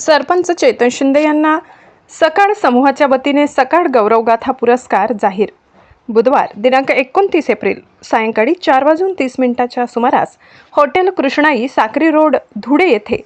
सरपंच चेतन शिंदे यांना सकाळ समूहाच्या वतीने सकाळ गौरवगाथा पुरस्कार जाहीर। बुधवार दिनांक 29 एप्रिल सायंकाळी 4:30 सुमारास हॉटेल कृष्णाई साक्री रोड धुळे येथे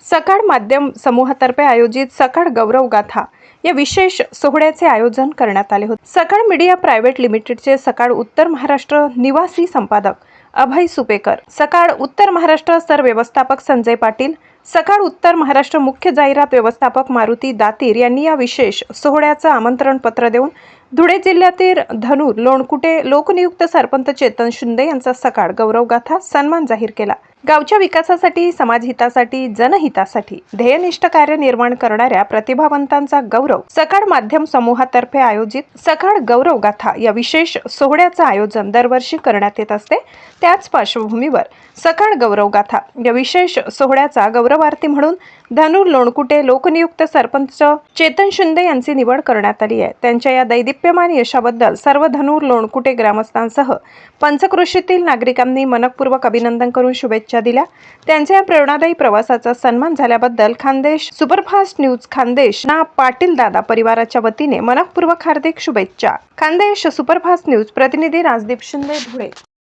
सकाळ माध्यम समूहातर्फे आयोजित सकाळ गौरवगाथा या विशेष सोहळ्याचे आयोजन करण्यात आले होते। सकाळ मीडिया प्रायव्हेट लिमिटेडचे सकाळ उत्तर महाराष्ट्र निवासी संपादक अभय सुपेकर, सकाळ उत्तर महाराष्ट्र सर व्यवस्थापक संजय पाटील, सकाळ उत्तर महाराष्ट्र मुख्य जाहिरात व्यवस्थापक मारुती दातीर यांनी या विशेष सोहळ्याचं आमंत्रण पत्र देऊन धुळे जिल्ह्यातील धनूर लोणकुटे लोकनियुक्त सरपंच चेतन शिंदे यांचा सकाळ गौरवगाथा सन्मान जाहीर केला। गावच्या विकासासाठी, समाजहितासाठी, जनहितासाठी ध्येयनिष्ठ कार्य निर्माण करणाऱ्या प्रतिभावंतांचा गौरव सकाळ माध्यम समूहातर्फे आयोजित सकाळ गौरवगाथा या विशेष सोहळ्याचं आयोजन दरवर्षी करण्यात येत असते। त्याच पार्श्वभूमीवर सकाळ गौरवगाथा या विशेष सोहळ्याचा गौरवार्थी म्हणून धनूर लोणकुटे लोकनियुक्त सरपंच चेतन शिंदे यांची निवड करण्यात आली आहे। त्यांच्या या दैदिप्यमान यशाबद्दल सर्व धनूर लोणकुटे ग्रामस्थांसह पंचक्रोशीतील नागरिकांनी मनपूर्वक अभिनंदन करून शुभेच्छा दिल्या। त्यांच्या या प्रेरणादायी प्रवासाचा सन्मान झाल्याबद्दल खानदेश सुपरफास्ट न्यूज खानदेश ना पाटील दादा परिवाराच्या वतीने मनपूर्वक हार्दिक शुभेच्छा। खानदेश सुपरफास्ट न्यूज प्रतिनिधी राजदीप शिंदे धुळे।